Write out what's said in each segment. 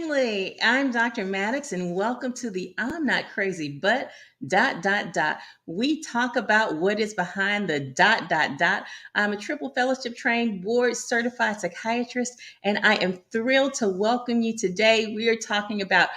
family. I'm Dr. Mattox, and welcome to the I'm Not Crazy, but dot, dot, dot. We talk about what is behind the dot, dot, dot. I'm a triple fellowship trained, board certified psychiatrist, and I am thrilled to welcome you today. We are talking about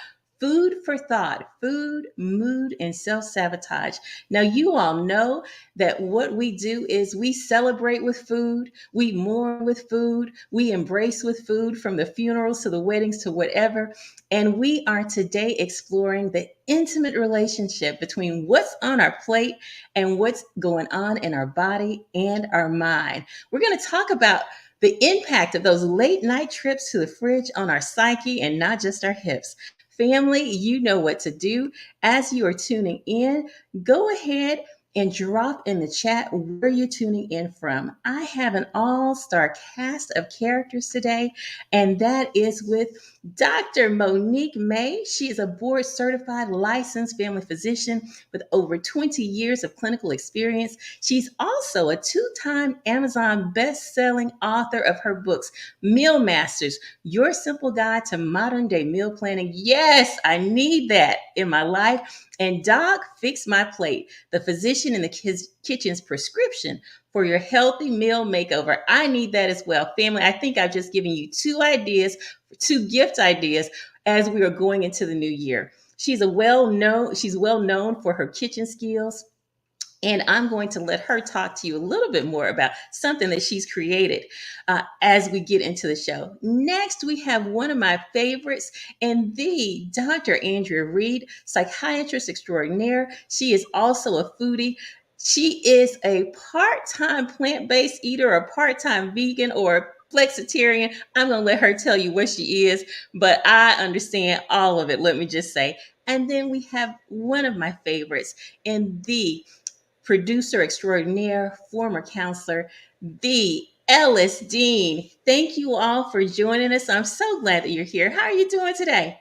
food for thought, food, mood, and self sabotage. Now, you all know that what we do is we celebrate with food, we mourn with food, we embrace with food, from the funerals to the weddings to whatever. And we are today exploring the intimate relationship between what's on our plate and what's going on in our body and our mind. We're going to talk about the impact of those late night trips to the fridge on our psyche and not just our hips. Family, you know what to do. As you are tuning in, go ahead and drop in the chat where you're tuning in from. I have an all-star cast of characters today, and that is with Dr. Monique May. She is a board certified licensed family physician with over 20 years of clinical experience. She's also a two-time Amazon best-selling author of her books, Meal Masters, Your Simple Guide to Modern Day Meal Planning. Yes, I need that in my life. And Doc, Fix My Plate, the physician in the kitchen's prescription for your healthy meal makeover. I need that as well. Family, I think I've just given you two gift ideas as we are going into the new year. She's well known for her kitchen skills. And I'm going to let her talk to you a little bit more about something that she's created as we get into the show. Next, we have one of my favorites, and the Dr. Andrea Reed, psychiatrist extraordinaire. She is also a foodie. She is a part-time plant-based eater, a part-time vegan, or a flexitarian. I'm going to let her tell you what she is, but I understand all of it, let me just say. And then we have one of my favorites in the producer extraordinaire, former counselor, the Ellis Dean. Thank you all for joining us. I'm so glad that you're here. How are you doing today?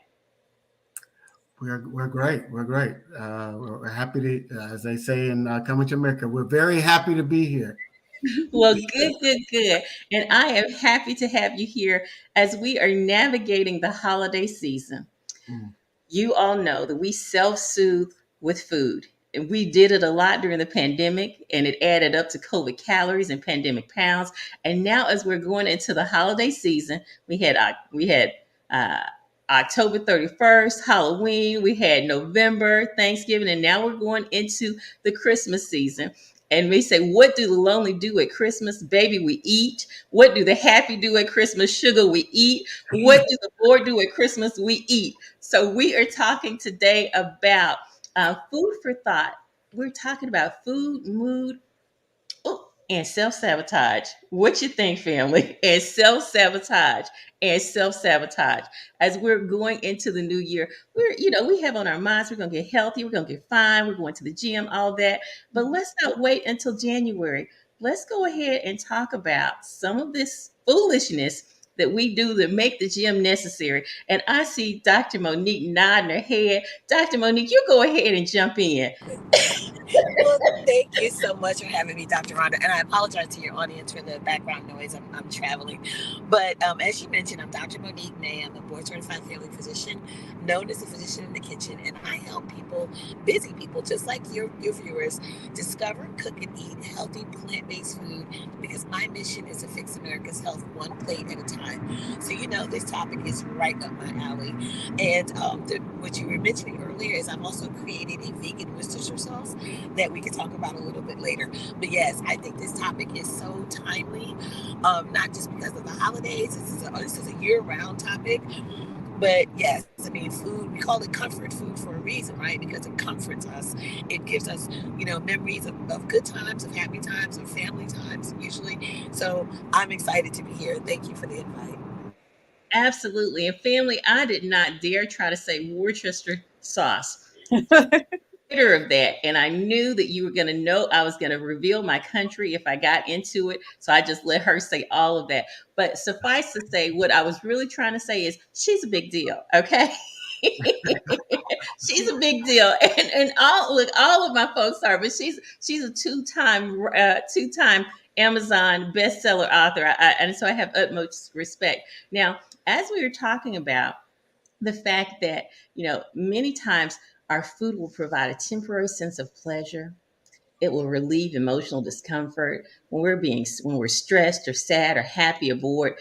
We're great. We're great. We're happy to, as they say in Coming to America, we're very happy to be here. Well, good, good, good. And I am happy to have you here as we are navigating the holiday season. Mm. You all know that we self soothe with food. And we did it a lot during the pandemic, and it added up to COVID calories and pandemic pounds. And now, as we're going into the holiday season, we had uh, October 31st, Halloween. We had November, Thanksgiving, and now we're going into the Christmas season. And we say, what do the lonely do at Christmas? Baby, we eat. What do the happy do at Christmas? Sugar, we eat. What do the poor do at Christmas? We eat. So we are talking today about food for thought. We're talking about food, mood, and self sabotage. What you think, family? And self sabotage and self sabotage. As we're going into the new year, we have on our minds we're gonna get healthy, we're gonna get fine, we're going to the gym, all that. But let's not wait until January. Let's go ahead and talk about some of this foolishness that we do that make the gym necessary. And I see Dr. Monique nodding her head. Dr. Monique, you go ahead and jump in. Well, thank you so much for having me, Dr. Rhonda. And I apologize to your audience for the background noise. I'm traveling. But as you mentioned, I'm Dr. Monique May. I'm a board certified family physician, known as a physician in the kitchen. And I help people, busy people, just like your viewers, discover, cook, and eat healthy plant-based food because my mission is to fix America's health one plate at a time. So, this topic is right up my alley. And what you were mentioning earlier is I'm also creating a vegan Worcestershire sauce that we can talk about a little bit later. But yes, I think this topic is so timely, not just because of the holidays. This is a year-round topic. But yes, I mean, food, we call it comfort food for a reason, right? Because it comforts us. It gives us, memories of good times, of happy times, of family times, usually. So I'm excited to be here. Thank you for the invite. Absolutely. And family, I did not dare try to say Worcester sauce. Of that, and I knew that you were going to know I was going to reveal my country if I got into it, so I just let her say all of that. But suffice to say, what I was really trying to say is she's a big deal. Okay. She's a big deal, and all of my folks are, but she's a two-time Amazon bestseller author. And so I have utmost respect. Now, as we were talking about the fact that, many times our food will provide a temporary sense of pleasure. It will relieve emotional discomfort when we're stressed or sad or happy or bored.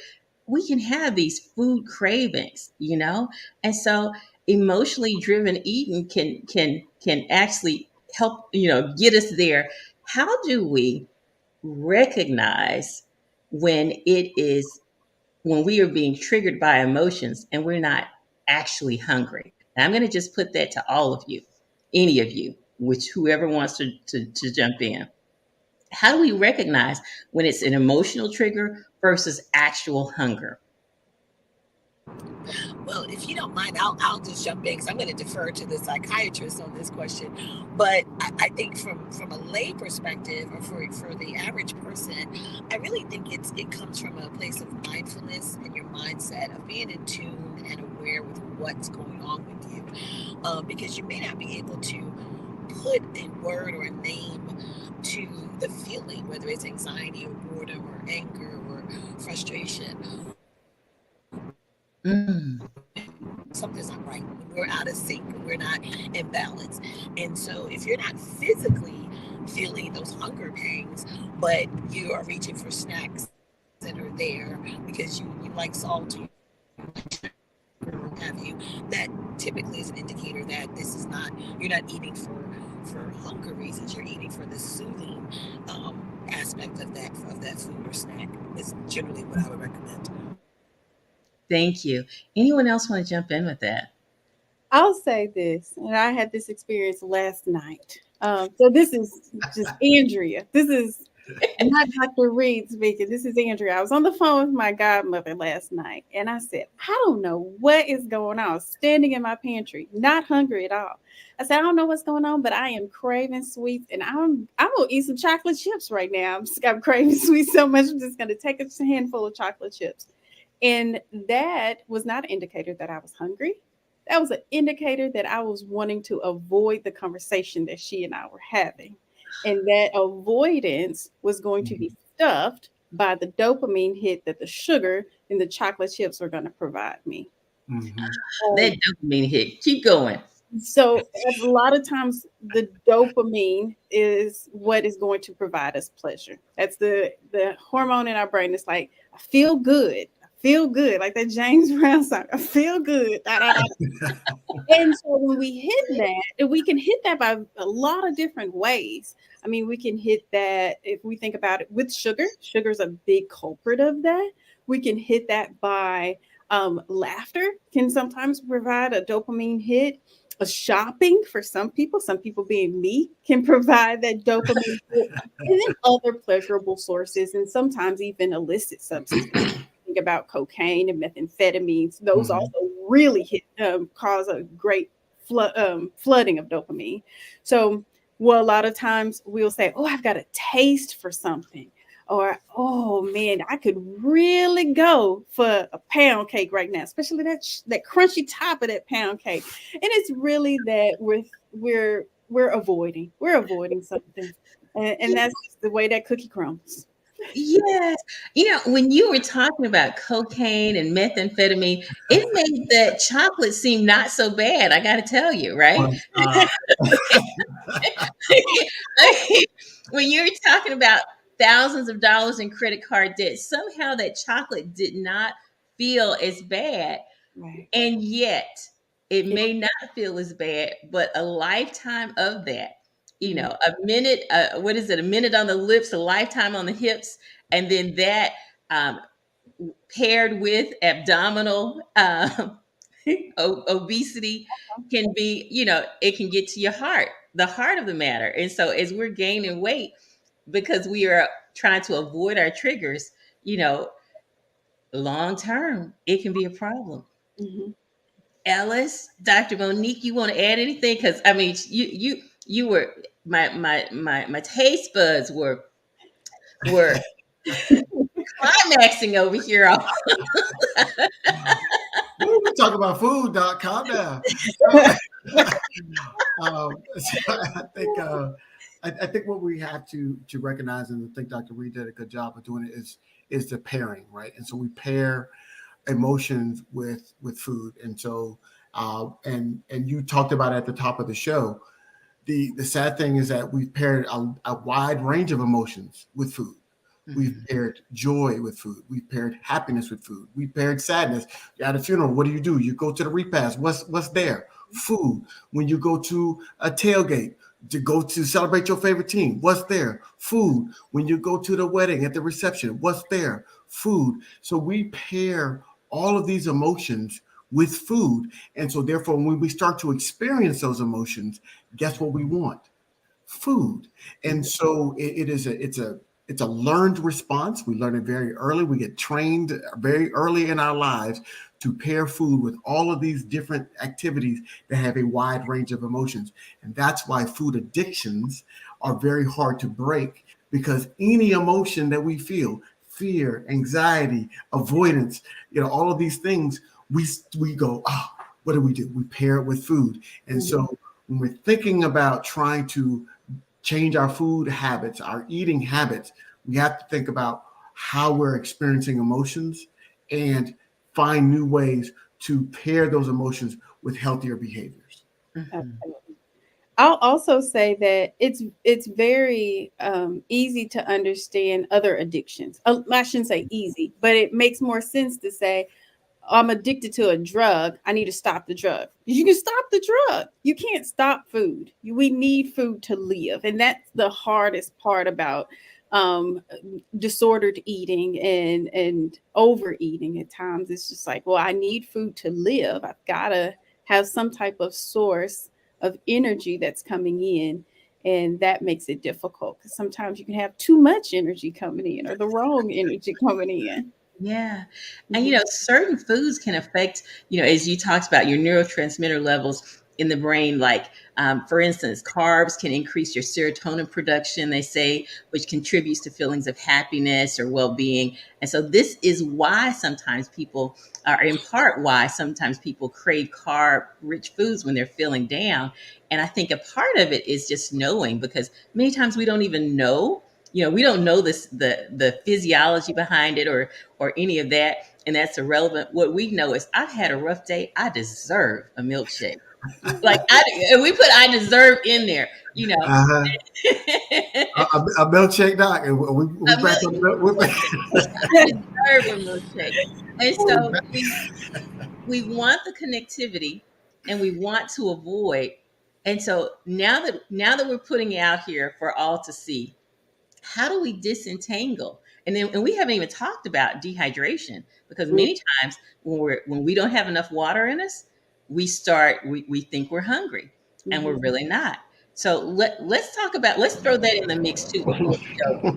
We can have these food cravings. And so emotionally driven eating can actually help, get us there. How do we recognize when when we are being triggered by emotions and we're not actually hungry? And I'm going to just put that to all of you, any of you, which whoever wants to jump in. How do we recognize when it's an emotional trigger versus actual hunger? Well, if you don't mind, I'll just jump in because I'm going to defer to the psychiatrist on this question. But I think from a lay perspective, or for the average person, I really think it comes from a place of mindfulness and your mindset of being in tune and aware with what's going on with you, because you may not be able to put a word or a name to the feeling, whether it's anxiety or boredom or anger or frustration. Mm, Something's not right, when we're out of sync, when we're not in balance. And so if you're not physically feeling those hunger pangs, but you are reaching for snacks that are there because you like salt or have you, that typically is an indicator that this is not, you're not eating for hunger reasons, you're eating for the soothing aspect of that food or snack is generally what I would recommend. thank you. Anyone else want to jump in with that? I'll say this, and I had this experience last night. So this is just Andrea. This is not Dr. Reed speaking. This is Andrea. I was on the phone with my godmother last night, and I said, I don't know what is going on. Standing in my pantry, not hungry at all. I said, I don't know what's going on, but I am craving sweets, and I'm gonna eat some chocolate chips right now. I'm craving sweets so much. I'm just gonna take a handful of chocolate chips. And that was not an indicator that I was hungry. That was an indicator that I was wanting to avoid the conversation that she and I were having. And that avoidance was going to be stuffed by the dopamine hit that the sugar and the chocolate chips were going to provide me. Mm-hmm. That dopamine hit. Keep going. So a lot of times the dopamine is what is going to provide us pleasure. That's the hormone in our brain. It's like, I feel good. I feel good. Like that James Brown song. I feel good. Da, da, da. And so when we hit that, and we can hit that by a lot of different ways. I mean, we can hit that if we think about it with sugar. Sugar is a big culprit of that. We can hit that by laughter can sometimes provide a dopamine hit. A shopping for some people being me, can provide that dopamine hit. And then other pleasurable sources, and sometimes even illicit substances. Think about cocaine and methamphetamines. Those Mm-hmm. also really cause a great flooding of dopamine. So, well, a lot of times we'll say, "Oh, I've got a taste for something," or "Oh man, I could really go for a pound cake right now," especially that crunchy top of that pound cake. And it's really that we're avoiding something, and that's just the way that cookie crumbles. Yes. When you were talking about cocaine and methamphetamine, it made that chocolate seem not so bad. I got to tell you, right? Well, When you were talking about thousands of dollars in credit card debt, somehow that chocolate did not feel as bad. Right. And yet, it It- may not feel as bad, but a lifetime of that, mhm. a minute, what is it? A minute on the lips, a lifetime on the hips. And then that um, paired with abdominal obesity can be, it can get to your heart, the heart of the matter. And so as we're gaining weight because we are trying to avoid our triggers, you know, long term, it can be a problem. Mhm. Ellis, Dr. Monique, you want to add anything? Because I mean, you were my taste buds were climaxing over here. we talk about food, Doc. Calm down. So I think what we have to recognize, and I think Dr. Reed did a good job of doing it, is the pairing, right? And so we pair emotions with food. And so and you talked about at the top of the show, the sad thing is that we've paired a wide range of emotions with food. We've Mhm. paired joy with food. We've paired happiness with food. We've paired sadness. At a funeral, what do? You go to the repast. What's there? Food. When you go to a tailgate to go to celebrate your favorite team, what's there? Food. When you go to the wedding at the reception, what's there? Food. So we pair all of these emotions with food. And so therefore, when we start to experience those emotions, guess what we want? Food. And so it is it's a learned response. We learn it very early. We get trained very early in our lives to pair food with all of these different activities that have a wide range of emotions. And that's why food addictions are very hard to break, because any emotion that we feel, fear, anxiety, avoidance, all of these things, we go, oh, what do? We pair it with food. And so when we're thinking about trying to change our food habits, our eating habits, we have to think about how we're experiencing emotions and find new ways to pair those emotions with healthier behaviors. Mhm. I'll also say that it's very easy to understand other addictions. I shouldn't say easy, but it makes more sense to say I'm addicted to a drug. I need to stop the drug. You can stop the drug. You can't stop food. We need food to live, and that's the hardest part about um, disordered eating and overeating. At times, it's just like, well, I need food to live. I've got to have some type of source of energy that's coming in. And that makes it difficult because sometimes you can have too much energy coming in or the wrong energy coming in. Yeah. And, Mhm. certain foods can affect, as you talked about, your neurotransmitter levels in the brain. Like, for instance, carbs can increase your serotonin production, they say, which contributes to feelings of happiness or well being. And so, this is why sometimes people, are in part why sometimes people crave carb rich foods when they're feeling down. And I think a part of it is just knowing, because many times we don't even know. We don't know the physiology behind it, or any of that, and that's irrelevant. What we know is I've had a rough day. I deserve a milkshake. Like and we put I deserve in there, Uh-huh. a A milkshake, doc, and we back on milk. I deserve a milkshake. And so we want the connectivity, and we want to avoid. And so now that we're putting it out here for all to see, how do we disentangle? And we haven't even talked about dehydration, because many times when we don't have enough water in us, we think we're hungry, and we're Mhm. really not. So let's throw that in the mix too before we go.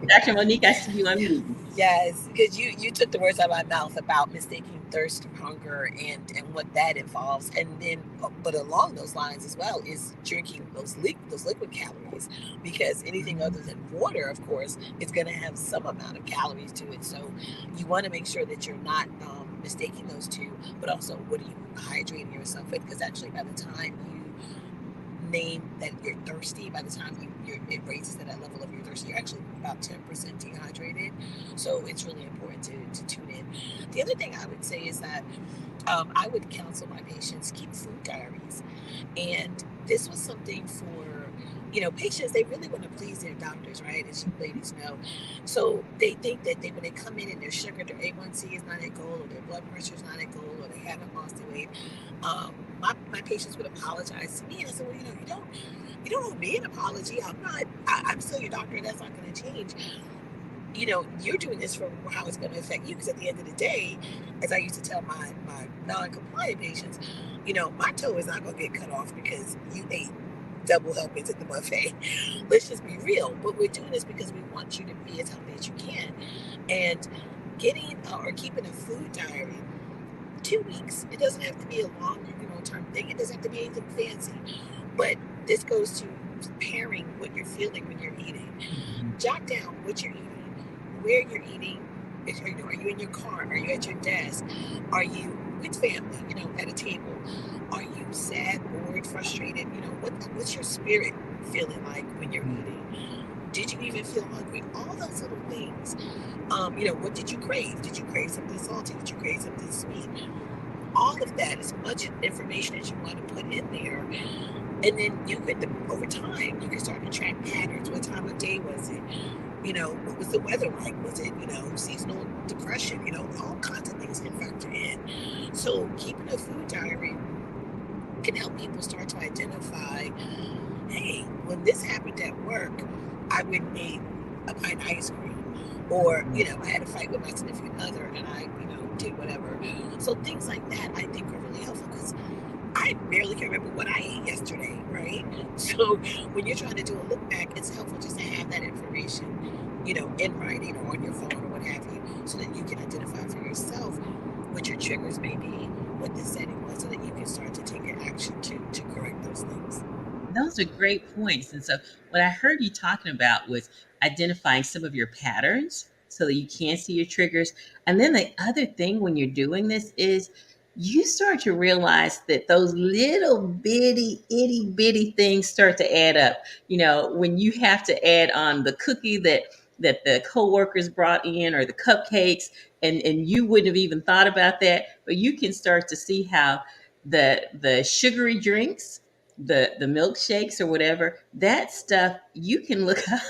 Dr. Monique, I see you unmuting. Yes, because you took the words out of my mouth about mistaking thirst for hunger and what that involves, and then but along those lines as well is drinking those liquid calories, because anything other than water, of course, is going to have some amount of calories to it. So you want to make sure that you're not mistaking those two, but also what are you hydrating yourself with? Because actually, by the time you name that you're thirsty, by the time it raises to that level of you're thirsty, you're actually about 10% dehydrated. So it's really important to tune in. The other thing I would say is that I would counsel my patients keep food diaries. And this was something for, patients, they really want to please their doctors, right? As you ladies know. So they think that when they come in and their sugar, their A1C is not at goal, or their blood pressure is not at goal, or they haven't lost their weight. My patients would apologize to me. And I said, well, you don't owe me an apology. I'm still your doctor, and that's not going to change. You're doing this for how it's going to affect you. Because at the end of the day, as I used to tell my non-compliant patients, my toe is not going to get cut off because you ate double helpings at the buffet. Let's just be real. But we're doing this because we want you to be as healthy as you can. And getting or keeping a food diary, 2 weeks, it doesn't have to be a long, term thing. It doesn't have to be anything fancy. But this goes to pairing what you're feeling when you're eating. Jot down what you're eating, where you're eating. Are you in your car? Are you at your desk? Are you with family, at a table? Are you sad, bored, frustrated? What's your spirit feeling like when you're eating? Did you even feel hungry? All those little things. What did you crave? Did you crave something salty? Did you crave something sweet? All of that, as much information as you want to put in there. And then over time, you can start to track patterns. What time of day was it? What was the weather like? Was it, seasonal depression? All kinds of things can factor in. So keeping a food diary can help people start to identify, hey, when this happened at work, I went and ate a pint of ice cream. Or, I had a fight with my significant other and I, did whatever. So things like that I think are really helpful because I barely can remember what I ate yesterday, right? So when you're trying to do a look back, it's helpful just to have that information, in writing or on your phone or what have you, so that you can identify for yourself what your triggers may be, what the setting was, so that you can start to take an action to correct those things. Those are great points. And so, what I heard you talking about was identifying some of your patterns so that you can see your triggers. And then the other thing when you're doing this is you start to realize that those little bitty, itty bitty things start to add up. When you have to add on the cookie that the coworkers brought in or the cupcakes, and you wouldn't have even thought about that, but you can start to see how the sugary drinks, the milkshakes or whatever, that stuff you can look up.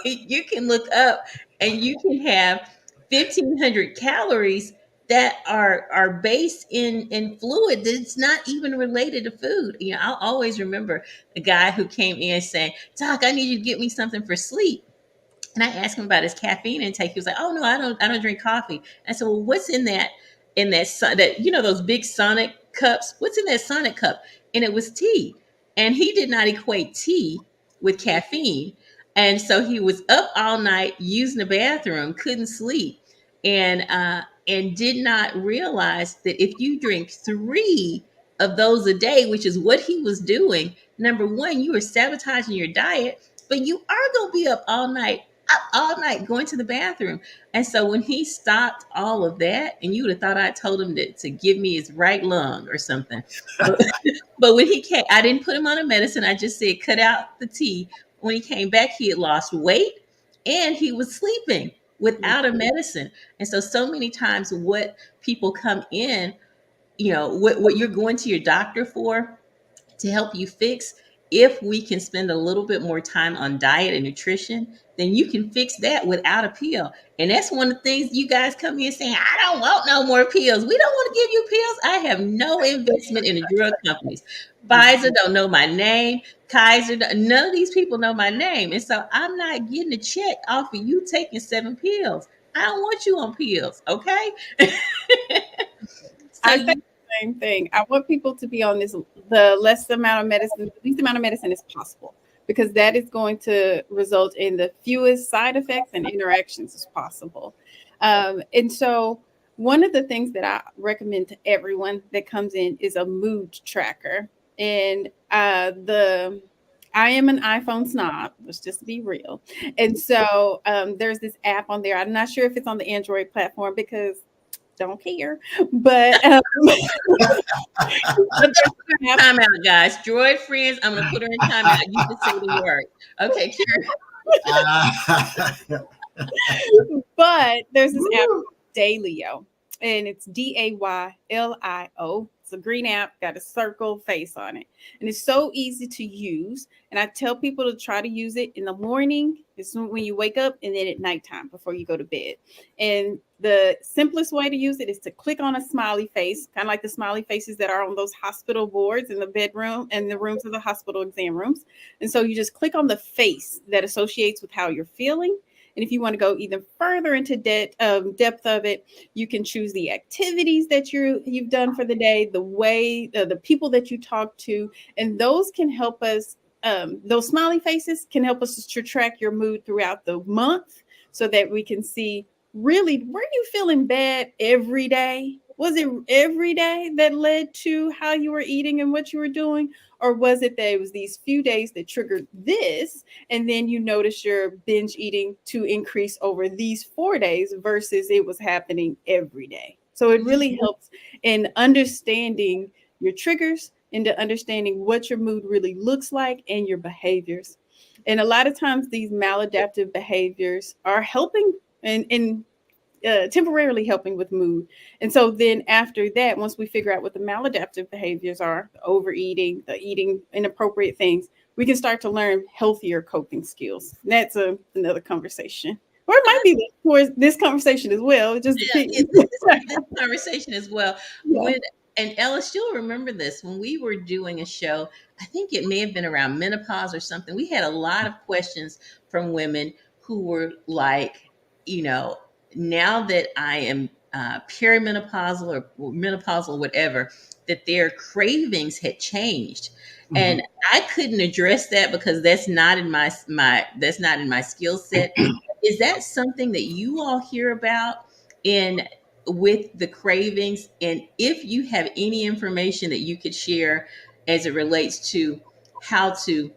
You can look up and you can have 1,500 calories that are based in fluid that's not even related to food. I'll always remember the guy who came in saying, "Doc, I need you to get me something for sleep." And I asked him about his caffeine intake. He was like, "Oh no, I don't drink coffee." I said, "Well, what's in that those big Sonic cups? What's in that Sonic cup?" And it was tea. And he did not equate tea with caffeine. And so he was up all night using the bathroom, couldn't sleep, and did not realize that if you drink 3 of those a day, which is what he was doing, number one, you are sabotaging your diet, but you are going to be up all night going to the bathroom. And so when he stopped all of that, and you would have thought I told him to give me his right lung or something. But, but when he came, I didn't put him on a medicine. I just said, cut out the tea. When he came back, he had lost weight and he was sleeping without a medicine. And so many times what people come in, what you're going to your doctor for to help you fix, if we can spend a little bit more time on diet and nutrition, then you can fix that without a pill. And that's one of the things you guys come in saying, "I don't want no more pills." We don't want to give you pills. I have no investment in the drug companies. Pfizer don't know my name. Kaiser, none of these people know my name. And so I'm not getting a check off of you taking 7 pills. I don't want you on pills. Okay. So I say the same thing. I want people to be on the less amount of medicine, the least amount of medicine as possible, because that is going to result in the fewest side effects and interactions as possible. And so one of the things that I recommend to everyone that comes in is a mood tracker. And I am an iPhone snob, let's just be real. And so there's this app on there. I'm not sure if it's on the Android platform because don't care. But, but time out, guys. Droid friends, I'm going to put her in timeout. You can say the word. Okay, Karen. but there's this app called Daylio, and it's Daylio. It's a green app, got a circle face on it, and it's so easy to use. And I tell people to try to use it in the morning, it's when you wake up, and then at nighttime before you go to bed. And the simplest way to use it is to click on a smiley face, kind of like the smiley faces that are on those hospital boards in the bedroom and the rooms of the hospital exam rooms. And so you just click on the face that associates with how you're feeling. And if you want to go even further into depth of it, you can choose the activities that you've done for the day, the way, the people that you talk to, and those can help us. Those smiley faces can help us to track your mood throughout the month, so that we can see really, were you feeling bad every day? Was it every day that led to how you were eating and what you were doing? Or was it that it was these few days that triggered this, and then you notice your binge eating to increase over these 4 days versus it was happening every day? So it really helps in understanding your triggers, into understanding what your mood really looks like and your behaviors. And a lot of times these maladaptive behaviors are helping and temporarily helping with mood. And so then after that, once we figure out what the maladaptive behaviors are, the overeating, the eating inappropriate things, we can start to learn healthier coping skills. And that's another conversation. Or it might Uh, be towards this conversation as well. It just yeah, depends. this conversation as well. Yeah. When and Ellis, you'll remember this when we were doing a show. I think it may have been around menopause or something. We had a lot of questions from women who were like, you know, now that I am perimenopausal or menopausal, whatever, that their cravings had changed, and Mhm. I couldn't address that because that's not in my that's not in my skill set. Is that something that you all hear about in with the cravings? And if you have any information that you could share as it relates to how to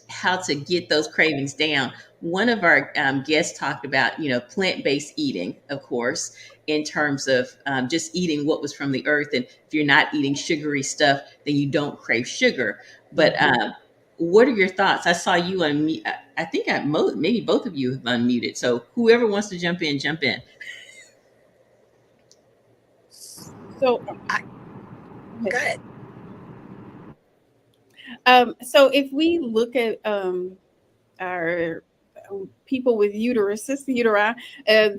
how to get those cravings down. One of our guests talked about, plant-based eating, of course, in terms of just eating what was from the earth. And if you're not eating sugary stuff, then you don't crave sugar. But Mhm. what are your thoughts? I saw you unmute. I think maybe both of you have unmuted. So whoever wants to jump in, jump in. So, I, go ahead. so if we look at our people with uteruses, uteri,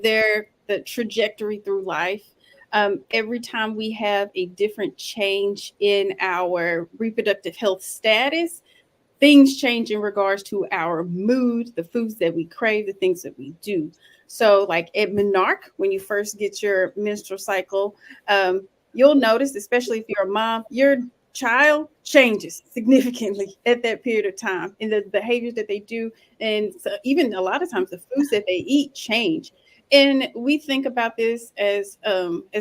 their the trajectory through life. Every time we have a different change in our reproductive health status, things change in regards to our mood, the foods that we crave, the things that we do. So, like at menarche, when you first get your menstrual cycle, you'll notice, especially if you're a mom, your child changes significantly at that period of time in the behaviors that they do. And so even a lot of times the foods that they eat change. And we think about this as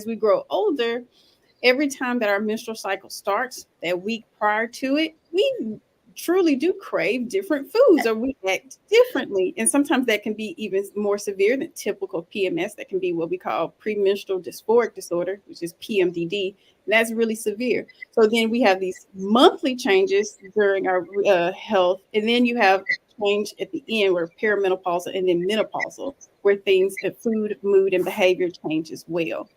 we grow older, every time that our menstrual cycle starts, that week prior to it, we truly do crave different foods or we act differently. And sometimes that can be even more severe than typical PMS. That can be what we call premenstrual dysphoric disorder, which is PMDD. And that's really severe. So then we have these monthly changes during our health. And then you have a change at the end where perimenopausal and then menopausal, where things, food, mood, and behavior change as well.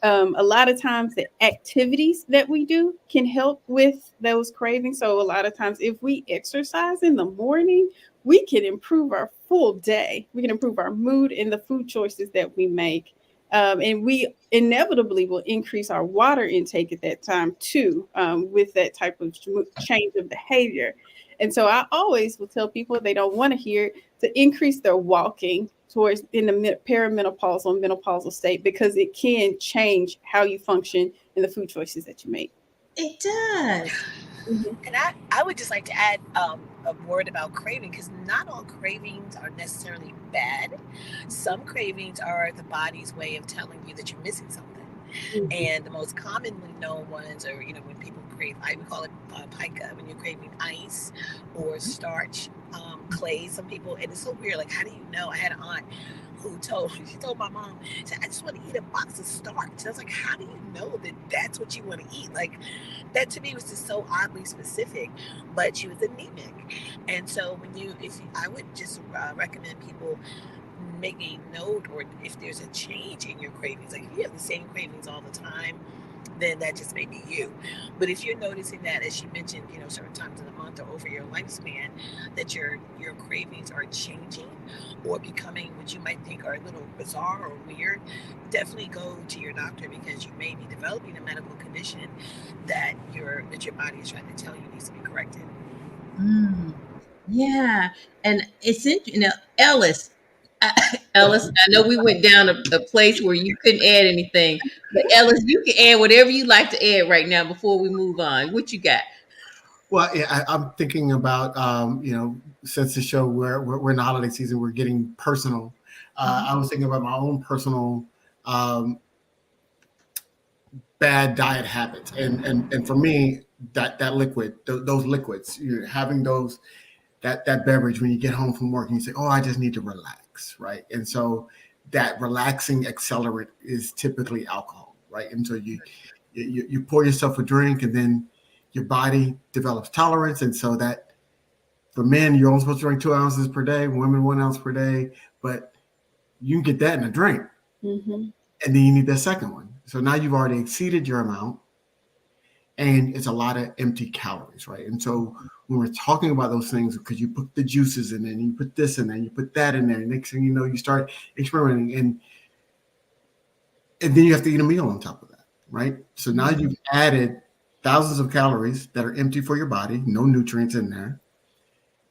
A lot of times the activities that we do can help with those cravings. So a lot of times if we exercise in the morning, we can improve our full day. We can improve our mood and the food choices that we make. And we inevitably will increase our water intake at that time too, with that type of change of behavior. And so I always will tell people if they don't want to hear it, to increase their walking towards in the perimenopausal and menopausal state because it can change how you function and the food choices that you make. It does. Mhm. And I would just like to add a word about craving because not all cravings are necessarily bad. Some cravings are the body's way of telling you that you're missing something. Mhm. And the most commonly known ones are, when people crave, we call it pica, when you're craving ice or starch, clay. Some people, and it's so weird. Like, how do you know? I had an aunt she told my mom, she said, I just want to eat a box of starch. I was like, how do you know that that's what you want to eat? Like, that to me was just so oddly specific, but she was anemic. And so I would just recommend people make a note, or if there's a change in your cravings, like if you have the same cravings all the time, then that just may be you. But if you're noticing that, as she mentioned, certain times in the month or over your lifespan, that your cravings are changing or becoming what you might think are a little bizarre or weird, definitely go to your doctor because you may be developing a medical condition that your body is trying to tell you needs to be corrected. Mm, yeah, and it's interesting. Ellis, Ellis, I know we went down a place where you couldn't add anything, but Ellis, you can add whatever you like to add right now before we move on. What you got? Well, yeah, I'm thinking about, since the show we're in the holiday season, we're getting personal. Mhm. I was thinking about my own personal um, bad diet habits, and for me, that liquid, those liquids, you're having those that beverage when you get home from work and you say, "Oh, I just need to relax," right? And so that relaxing accelerant is typically alcohol, right? And so you pour yourself a drink, and then your body develops tolerance, and so that For men, you're only supposed to drink 2 ounces per day. Women, 1 ounce per day. But you can get that in a drink, Mm-hmm. and then you need that second one. So now you've already exceeded your amount, and it's a lot of empty calories, right? And so when we're talking about those things, because you put the juices in there, and you put this in there, and you put that in there, and next thing you know, you start experimenting, and then you have to eat a meal on top of that, right? So now you've added thousands of calories that are empty for your body, no nutrients in there,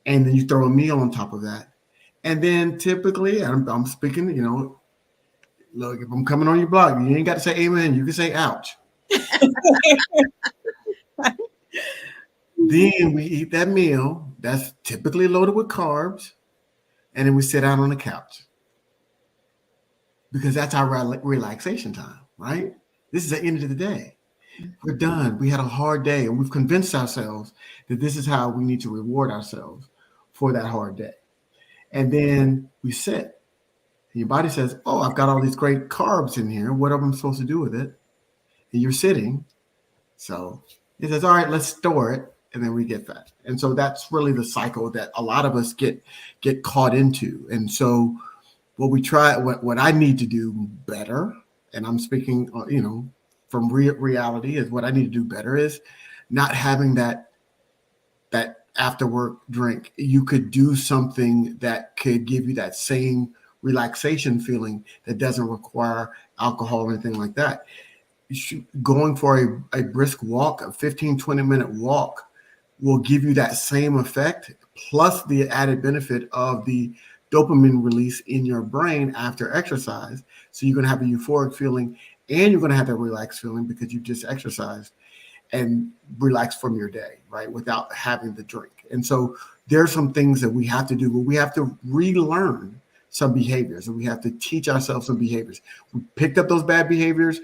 and then you throw a meal on top of that, and then typically, I'm speaking, look, if I'm coming on your block, you ain't got to say amen. You can say ouch. Then we eat that meal that's typically loaded with carbs, and then we sit down on the couch because that's our relaxation time, right? This is the end of the day. We're done. We had a hard day, and we've convinced ourselves that this is how we need to reward ourselves for that hard day. And then we sit, and your body says, "Oh, I've got all these great carbs in here. What am I supposed to do with it?" And you're sitting, so it says, "All right, let's store it," and then we get fat. And so that's really the cycle that a lot of us get caught into. And so what I need to do better, and I'm speaking, from reality, is what I need to do better is not having that after work drink. You could do something that could give you that same relaxation feeling that doesn't require alcohol or anything like that. Going for a brisk walk, a 15-20 minute walk, will give you that same effect, plus the added benefit of the dopamine release in your brain after exercise. So you're going to have a euphoric feeling, and you're going to have that relaxed feeling because you just exercised and relaxed from your day, right, without having the drink. And so there are some things that we have to do, but we have to relearn some behaviors, and we have to teach ourselves some behaviors. We picked up those bad behaviors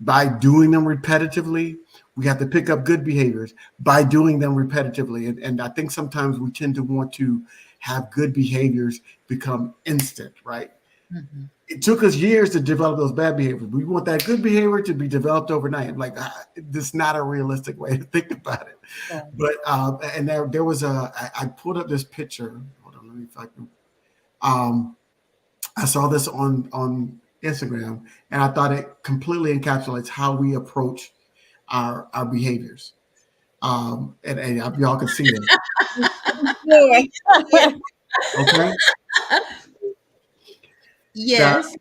by doing them repetitively. We have to pick up good behaviors by doing them repetitively. And I think sometimes we tend to want to have good behaviors become instant, right? Mhm. It took us years to develop those bad behaviors. We want that good behavior to be developed overnight. Like, this is not a realistic way to think about it. Yeah. But and there was I pulled up this picture. Hold on, let me if I can. I saw this on Instagram, and I thought it completely encapsulates how we approach our behaviors. And y'all can see that. Yeah. Okay. Now, Yes.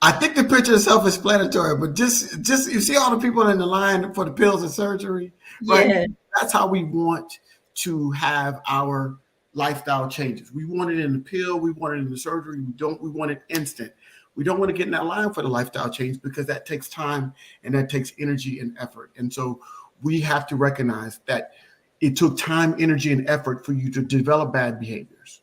I think the picture is self-explanatory, but just you see all the people in the line for the pills and surgery, right? Yeah. That's how we want to have our lifestyle changes. We want it in the pill, we want it in the surgery. We want it instant. We don't want to get in that line for the lifestyle change because that takes time and that takes energy and effort. And so we have to recognize that it took time, energy, and effort for you to develop bad behaviors.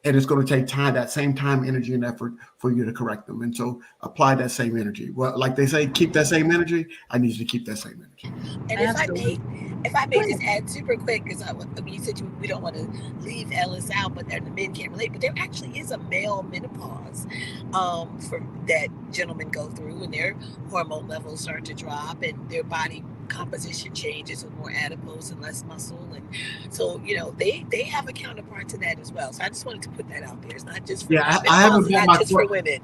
And it's going to take time, that same time, energy, and effort for you to correct them. And so apply that same energy. Well, like they say, keep that same energy. I need you to keep that same energy. And Absolutely. if I Go may ahead. just add super quick, because you said we don't want to leave Ellis out, but the men can't relate. But there actually is a male menopause for that gentlemen go through, and their hormone levels start to drop, and their body composition changes with more adipose and less muscle, and so they have a counterpart to that as well. So I just wanted to put that out there. It's not just Yeah, I menopause haven't is bought not just for women.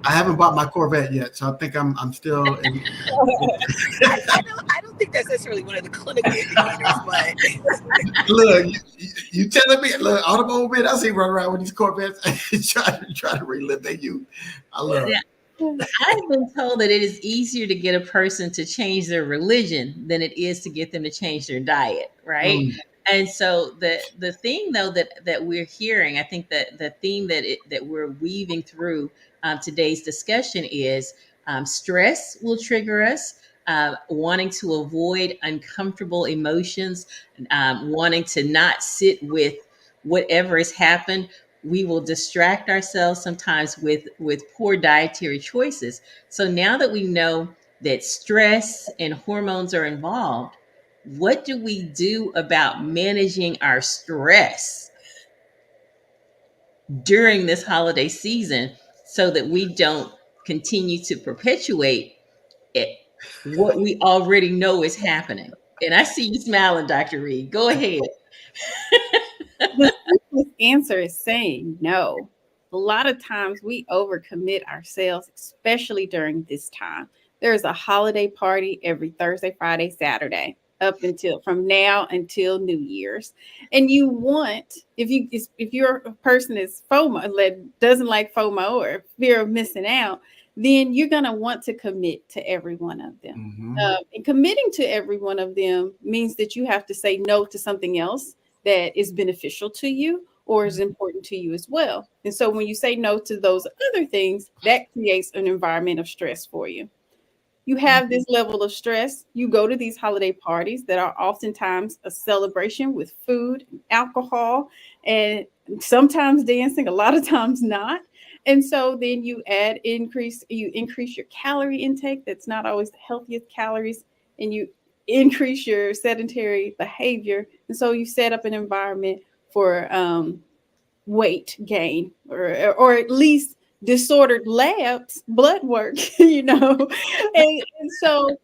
I haven't bought my Corvette yet, so I think I'm still. I don't think that's necessarily one of the clinical indicators, but Look, you telling me? Look, all the old men I see running around with these Corvettes trying to relive their youth. I love Yeah. it. I've been told that it is easier to get a person to change their religion than it is to get them to change their diet, right? Mm. And so the thing though that we're hearing, I think that the theme that we're weaving through today's discussion is stress will trigger us. Wanting to avoid uncomfortable emotions, wanting to not sit with whatever has happened, we will distract ourselves sometimes with poor dietary choices. So now that we know that stress and hormones are involved, what do we do about managing our stress during this holiday season so that we don't continue to perpetuate it, what we already know is happening? And I see you smiling, Dr. Reed. Go ahead. The simplest answer is saying no. A lot of times we overcommit ourselves, especially during this time. There's a holiday party every Thursday, Friday, Saturday, up until from now until New Year's. And you want, if you're a person that's FOMO, that doesn't like FOMO or fear of missing out, then you're gonna want to commit to every one of them. And committing to every one of them means that you have to say no to something else that is beneficial to you or is important to you as well. And so when you say no to those other things, that creates an environment of stress for you. You have this level of stress. You go to these holiday parties that are oftentimes a celebration with food, alcohol, and sometimes dancing, a lot of times not. And so then you increase your calorie intake. That's not always the healthiest calories, and you increase your sedentary behavior. And so you set up an environment for weight gain, or at least disordered labs, blood work, and so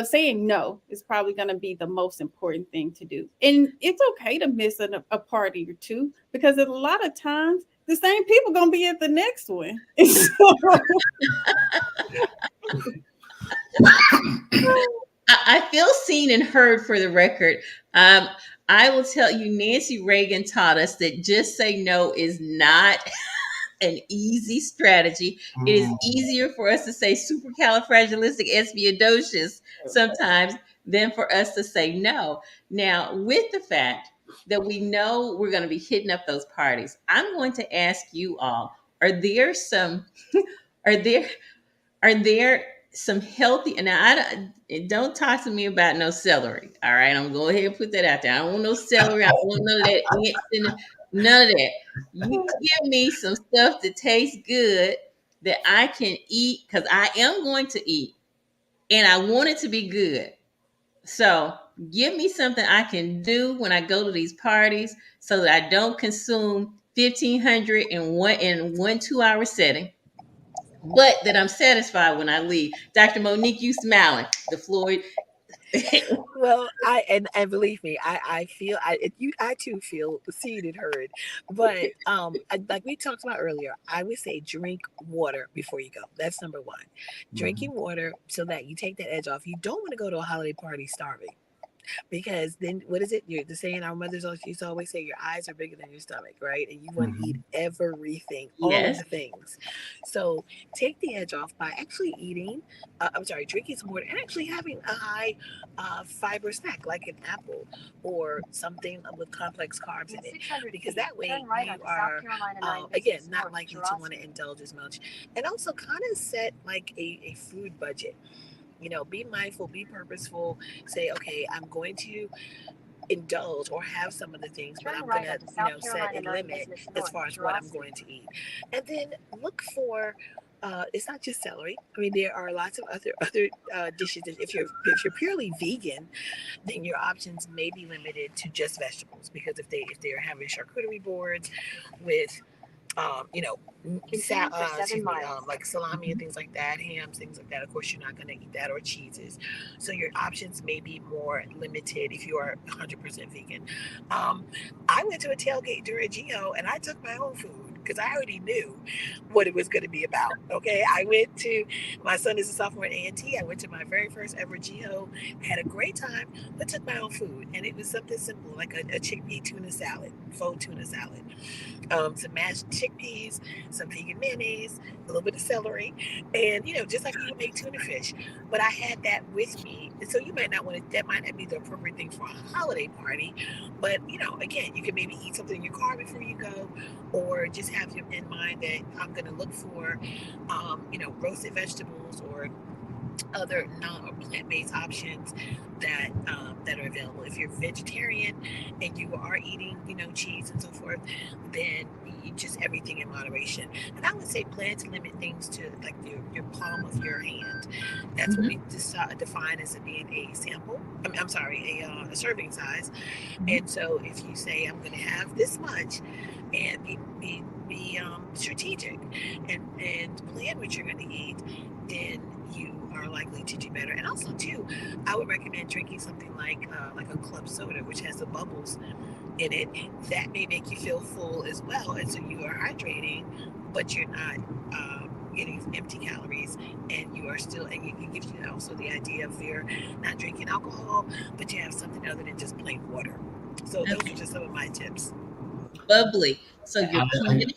saying no is probably going to be the most important thing to do. And it's okay to miss a party or two, because a lot of times the same people going to be at the next one. I feel seen and heard, for the record. I will tell you, Nancy Reagan taught us that just say no is not an easy strategy. It is easier for us to say supercalifragilisticexpialidocious sometimes than for us to say no. Now, with the fact that we know we're going to be hitting up those parties, I'm going to ask you all: Are there some? Are there are there some healthy? And now, don't talk to me about no celery. All right, I'm going to go ahead and put that out there. I don't want no celery. I don't want none of that. None of that. You give me some stuff that tastes good that I can eat, because I am going to eat, and I want it to be good. So give me something I can do when I go to these parties, so that I don't consume 1,500 in one 2-hour setting, but that I'm satisfied when I leave. Dr. Monique, you smiling. The Floyd. Well, and believe me, I feel I too feel seen and heard. But like we talked about earlier, I would say drink water before you go. That's number one. Drinking water so that you take that edge off. You don't want to go to a holiday party starving. Because then what is it? You're the saying our mothers used to always say, your eyes are bigger than your stomach, right? And you want to eat everything, all of Yes. the things. So take the edge off by actually eating, drinking some water, and actually having a high fiber snack like an apple or something with complex carbs in it. Because that way you are, again, not likely to want to indulge as much. And also kind of set like a food budget. Be mindful, be purposeful, say, okay, I'm going to indulge or have some of the things, but I'm going to, set a limit as far as what I'm going to eat. And then look for, it's not just celery. I mean, there are lots of other dishes. And if you're purely vegan, then your options may be limited to just vegetables, because if they're having charcuterie boards with like salami and things like that, hams, things like that. Of course, you're not going to eat that, or cheeses. So your options may be more limited if you are 100% vegan. I went to a tailgate during GO, and I took my own food because I already knew what it was going to be about. Okay, my son is a sophomore at A&T. I went to my very first ever GO, had a great time, but took my own food, and it was something simple like a chickpea tuna salad, faux tuna salad. Some mashed chickpeas, some vegan mayonnaise, a little bit of celery, and just like you would make tuna fish. But I had that with me, and so you might not want to. That might not be the appropriate thing for a holiday party, but again, you can maybe eat something in your car before you go, or just have in mind that I'm going to look for, roasted vegetables or other non or plant-based options that are available. If you're vegetarian and you are eating, cheese and so forth, then you just everything in moderation. And I would say plan to limit things to like your palm of your hand. That's what we define as being a sample. I'm sorry, a serving size. And so if you say I'm going to have this much, and be strategic and plan what you're going to eat, then you are likely to do better. And also, too, I would recommend drinking something like a club soda, which has the bubbles in it. That may make you feel full as well, and so you are hydrating, but you're not getting empty calories, and you are still, and it gives you also the idea of you're not drinking alcohol, but you have something other than just plain water. So those are Okay. just some of my tips. Bubbly. So you're I, planning.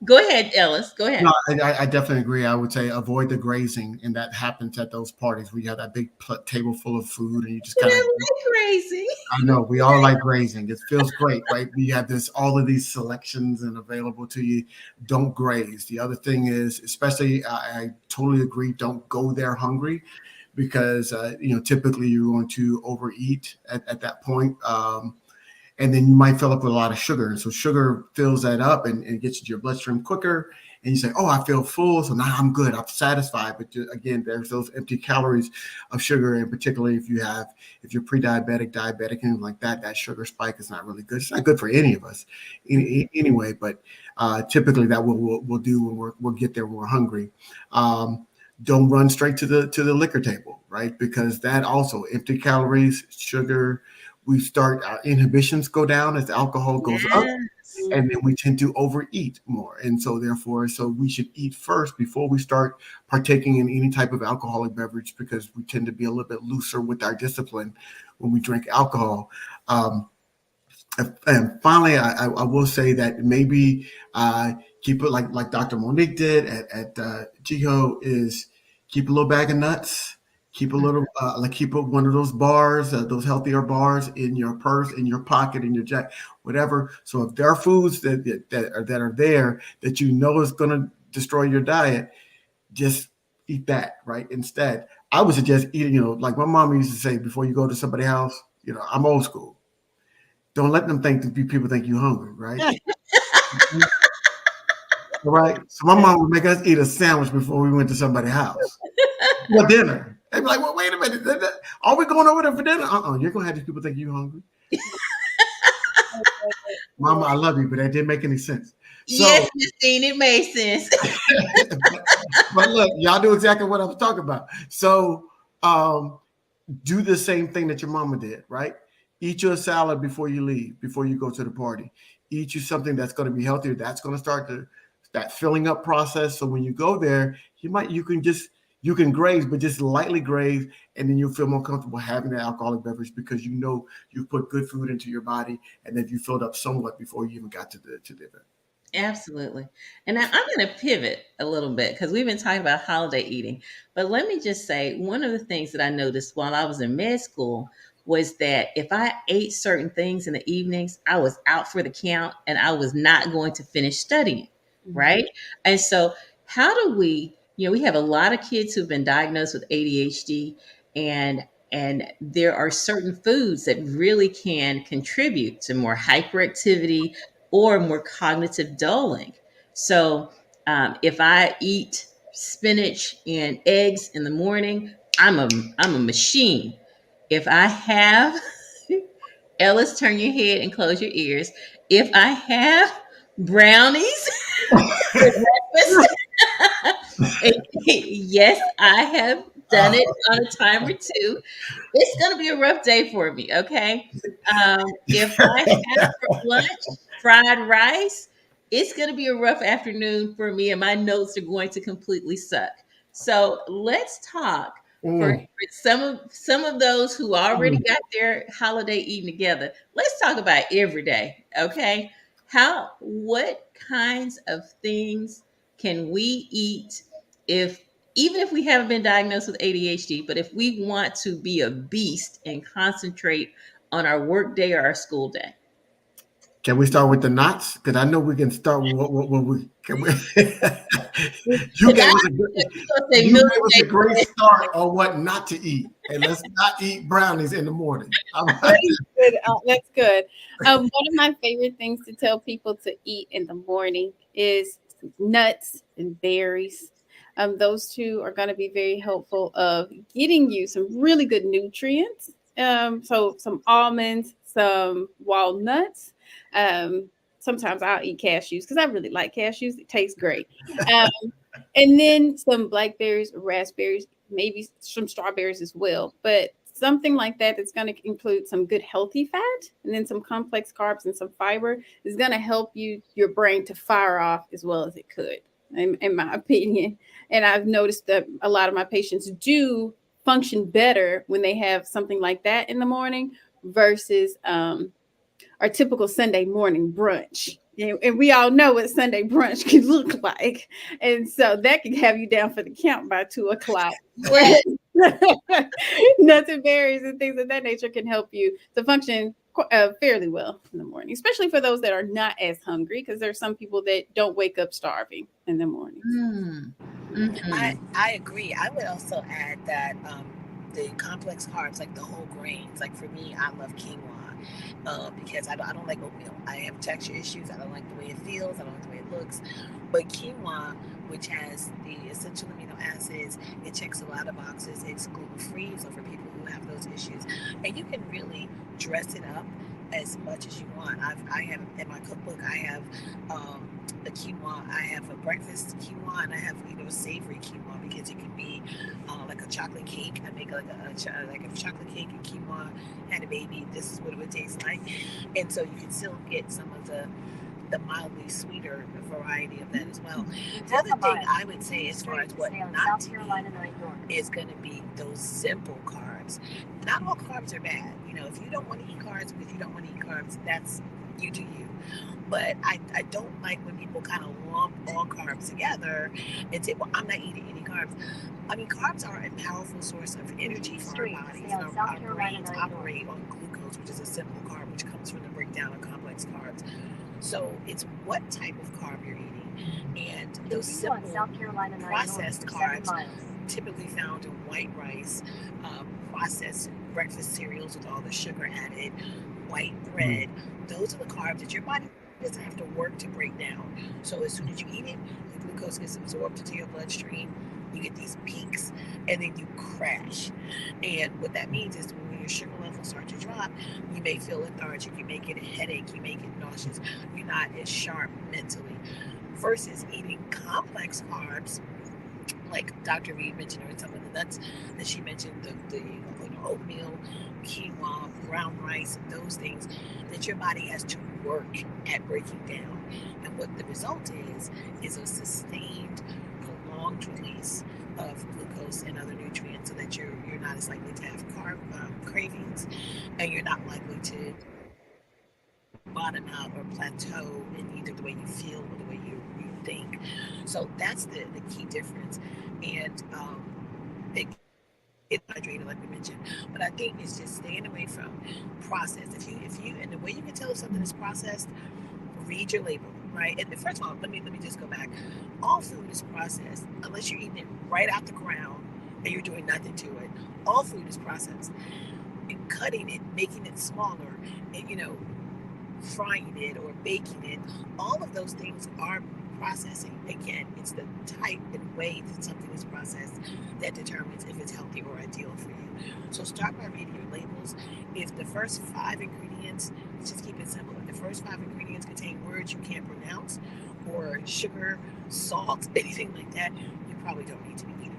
Go ahead, Ellis. Go No, ahead. I definitely agree. I would say avoid the grazing, and that happens at those parties where you have that big table full of food, and you just But kind of. I like crazy. I know we all like grazing. It feels great, right? We have this all of these selections and available to you. Don't graze. The other thing is, especially, I totally agree. Don't go there hungry, because typically you're going to overeat at that point. And then you might fill up with a lot of sugar. And so sugar fills that up and gets into your bloodstream quicker. And you say, oh, I feel full. So now I'm good. I'm satisfied. But again, there's those empty calories of sugar. And particularly if you're pre-diabetic, diabetic, and like that, that sugar spike is not really good. It's not good for any of us anyway. But typically that we'll do when we'll get there when we're hungry. Don't run straight to the liquor table, right? Because that also empty calories, sugar, we start our inhibitions go down as the alcohol goes up, Yes. and then we tend to overeat more. And so therefore, so we should eat first before we start partaking in any type of alcoholic beverage, because we tend to be a little bit looser with our discipline when we drink alcohol. um, and finally, I will say that maybe keep it like Dr. Monique did at Jiho, is keep a little bag of nuts, keep a little keep one of those bars, those healthier bars in your purse, in your pocket, in your jacket, whatever. So if there are foods that are there that you know is going to destroy your diet, just eat that, right? Instead, I would suggest eating, like my mom used to say, before you go to somebody's house, I'm old school. Don't let them think that people think you hungry, right? All right. So my mom would make us eat a sandwich before we went to somebody's house for dinner. They'd be like, "Well, wait a minute, are we going over there for dinner? You're gonna have these people think you hungry." Mama, I love you, but that didn't make any sense. Yes, So, Miss Dean, it made sense. but look, y'all do exactly what I was talking about. So, um, do the same thing that your mama did, right? Eat your salad before you leave, before you go to the party. Eat you something that's going to be healthier. That's going to start that filling up process. So when you go there, you can graze, but just lightly graze, and then you'll feel more comfortable having the alcoholic beverage, because you know you've put good food into your body, and then you filled up somewhat before you even got to the event. Absolutely. And now I'm going to pivot a little bit because we've been talking about holiday eating. But let me just say, one of the things that I noticed while I was in med school was that if I ate certain things in the evenings, I was out for the count and I was not going to finish studying. Right. And so, how do we have a lot of kids who've been diagnosed with ADHD, and there are certain foods that really can contribute to more hyperactivity or more cognitive dulling. So, if I eat spinach and eggs in the morning, I'm a machine. If I have Ellis, turn your head and close your ears. If I have brownies for breakfast, yes, I have done Uh, it on a time or two. It's going to be a rough day for me. Okay. If I have for lunch fried rice, it's going to be a rough afternoon for me, and my notes are going to completely suck. So let's talk for mm, some of those who already mm. got their holiday eating together. Let's talk about every day. Okay. What kinds of things can we eat if even if we haven't been diagnosed with ADHD, but if we want to be a beast and concentrate on our work day or our school day? Can we start with the knots? Because I know we can start with what we can. We, you Because gave I us a you gonna say you milk gave us a great day. start on what not to eat, and let's not eat brownies in the morning. How about Very good. That's good. One of my favorite things to tell people to eat in the morning is nuts and berries. Those two are going to be very helpful of getting you some really good nutrients. So some almonds, some walnuts. Um, Sometimes I'll eat cashews because I really like cashews. It tastes great. Um, and then some blackberries, raspberries, maybe some strawberries as well. But something like that that's going to include some good healthy fat and then some complex carbs and some fiber is going to help your brain to fire off as well as it could, in my opinion. And I've noticed that a lot of my patients do function better when they have something like that in the morning versus our typical Sunday morning brunch. And we all know what Sunday brunch can look like. And so that can have you down for the count by 2 o'clock. Whereas nuts and berries and things of that nature can help you to function fairly well in the morning, especially for those that are not as hungry, because there are some people that don't wake up starving in the mornings. Mm. Mm-hmm. I agree. I would also add that the complex carbs, like the whole grains, like for me, I love quinoa because I don't like oatmeal. I have texture issues. I don't like the way it feels. I don't like the way it looks. But quinoa, which has the essential amino acids, it checks a lot of boxes. It's gluten free, so for people who have those issues, and you can really dress it up as much as you want. I have in my cookbook. I have a quinoa. I have a breakfast quinoa, and I have a savory quinoa because it can be like a chocolate cake. I make like a chocolate cake and quinoa had a baby. This is what it would taste like, and so you can still get some of the mildly sweeter variety of that as well. The other thing I would say as far as what not to eat is going to be those simple carbs. Not all carbs are bad. If you don't want to eat carbs because you don't want to eat carbs, that's you do you. But I don't like when people kind of lump all carbs together and say, well, I'm not eating any carbs. I mean, carbs are a powerful source of energy for our bodies. Our brains operate on glucose, which is a simple carb, which comes from the breakdown of complex carbs. So it's what type of carb you're eating. And those simple processed carbs, typically found in white rice, processed breakfast cereals with all the sugar added, white bread, those are the carbs that your body doesn't have to work to break down. So as soon as you eat it, the glucose gets absorbed into your bloodstream. You get these peaks, and then you crash. And what that means is when your sugar levels start to drop, you may feel lethargic, you may get a headache, you may get nauseous, you're not as sharp mentally. Versus eating complex carbs, like Dr. Reed mentioned, or some of the nuts that she mentioned, the oatmeal, quinoa, brown rice, those things that your body has to work at breaking down. And what the result is a sustained, prolonged release of glucose and other nutrients, so that you're not as likely to have carb cravings, and you're not likely to bottom out or plateau in either the way you feel or the way you think. So that's the key difference. And it hydrated, like we mentioned, but I think it's just staying away from processed. If you and the way you can tell if something is processed, read your label, right? And first of all, let me just go back. All food is processed unless you're eating it right out the ground and you're doing nothing to it. All food is processed. And cutting it, making it smaller, and frying it or baking it, all of those things are processing. Again, it's the type and way that something is processed that determines if it's healthy or ideal for you. So start by reading your labels. If the first 5 ingredients, let's just keep it simple, if the first 5 ingredients contain words you can't pronounce, or sugar, salt, anything like that, you probably don't need to be eating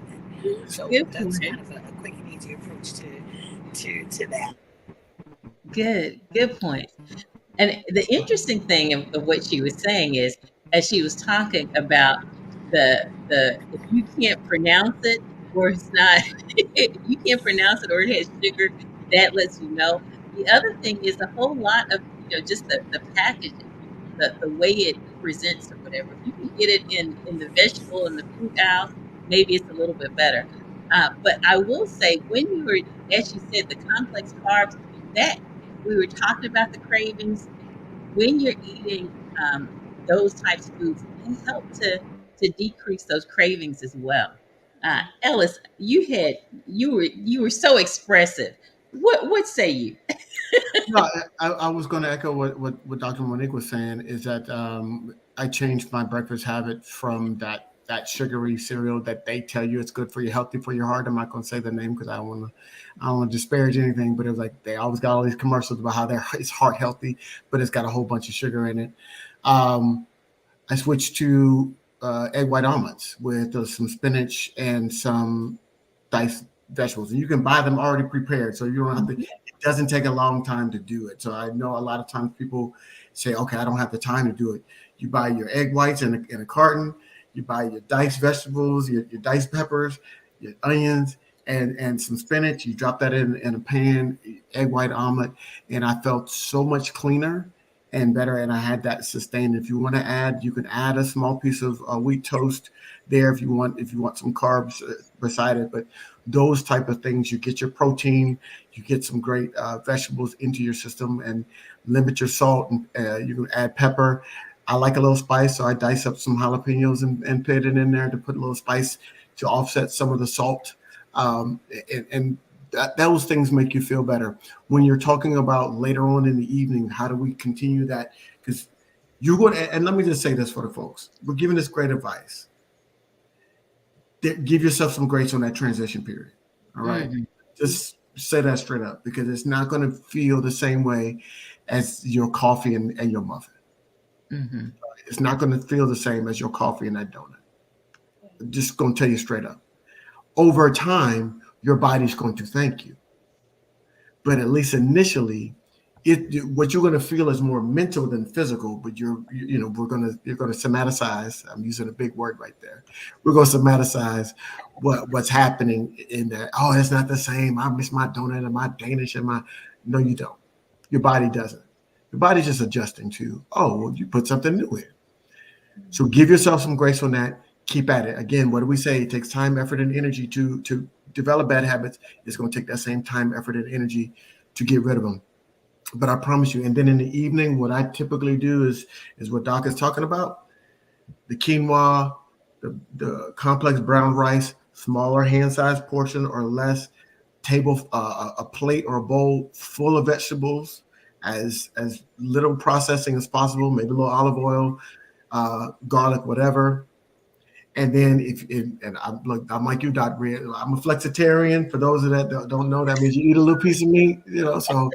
it. So that's kind of a quick and easy approach to that. Good point. And the interesting thing of what she was saying is, as she was talking about the if you can't pronounce it, or it's not, if you can't pronounce it or it has sugar, that lets you know. The other thing is a whole lot of just the packaging, the way it presents or whatever. If you can get it in the vegetable and the fruit aisle, maybe it's a little bit better. But I will say, when you were, as you said, the complex carbs, that we were talking about the cravings, when you're eating those types of foods, they help to decrease those cravings as well. Ellis, you were so expressive. What say you? No, I was going to echo what Dr. Monique was saying, is that I changed my breakfast habit from that sugary cereal that they tell you it's good for you, healthy for your heart. I'm not going to say the name because I don't want to disparage anything, but it was like they always got all these commercials about how it's heart healthy, but it's got a whole bunch of sugar in it. I switched to egg white omelets with some spinach and some diced vegetables, and you can buy them already prepared, so you don't have to. Mhm. It doesn't take a long time to do it. So I know a lot of times people say, "Okay, I don't have the time to do it." You buy your egg whites in a carton. You buy your diced vegetables, your diced peppers, your onions, and some spinach. You drop that in a pan, egg white omelet, and I felt so much cleaner and better. And I had that sustained. If you want to add, you can add a small piece of wheat toast there if you want. If you want some carbs beside it, but those type of things, you get your protein, you get some great vegetables into your system, and limit your salt. And you can add pepper. I like a little spice, so I dice up some jalapenos and put it in there to put a little spice to offset some of the salt. And those things make you feel better. When you're talking about later on in the evening, how do we continue that? Because you're going to, and let me just say this for the folks, we're giving this great advice. Give yourself some grace on that transition period. All right. Mhm. Just say that straight up, because it's not going to feel the same way as your coffee and your muffin. Mhm. It's not going to feel the same as your coffee and that donut. I'm just going to tell you straight up. Over time, your body's going to thank you. But at least initially, what you're going to feel is more mental than physical. But you're going to somaticize. I'm using a big word right there. We're going to somaticize what's happening in there. Oh, it's not the same. I miss my donut and my Danish and my. No, you don't. Your body doesn't. Your body's just adjusting to. Oh, well, you put something new in. So give yourself some grace on that. Keep at it. Again, what do we say? It takes time, effort, and energy to develop bad habits. It's going to take that same time, effort, and energy to get rid of them. But I promise you. And then in the evening, what I typically do is what Doc is talking about: the quinoa, the complex brown rice, smaller hand-sized portion or less, table a plate or a bowl full of vegetables, as little processing as possible, maybe a little olive oil, garlic, whatever. And then and I'm like you, Dr. Red. I'm a flexitarian. For those of that don't know, that means you eat a little piece of meat, So,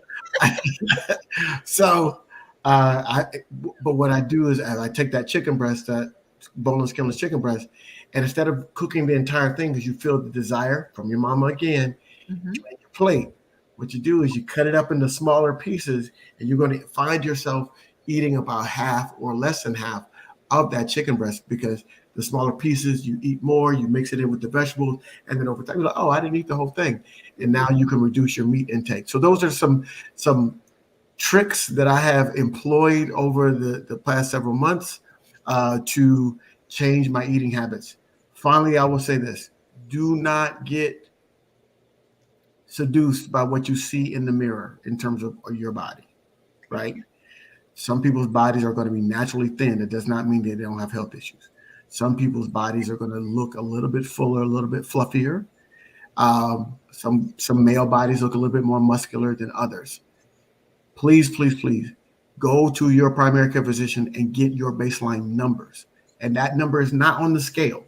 so, but what I do is I take that chicken breast, that boneless, skinless chicken breast, and instead of cooking the entire thing, because you feel the desire from your mama again, Mhm. your plate. What you do is you cut it up into smaller pieces, and you're going to find yourself eating about half or less than half of that chicken breast, because the smaller pieces you eat more, you mix it in with the vegetables, and then over time you're like, oh, I didn't eat the whole thing, and now you can reduce your meat intake. So those are some tricks that I have employed over the past several months to change my eating habits. Finally, I will say this: do not get seduced by what you see in the mirror in terms of your body, right? Some people's bodies are going to be naturally thin. It does not mean that they don't have health issues. Some people's bodies are going to look a little bit fuller, a little bit fluffier. Some male bodies look a little bit more muscular than others. Please, please, please go to your primary care physician and get your baseline numbers. And that number is not on the scale.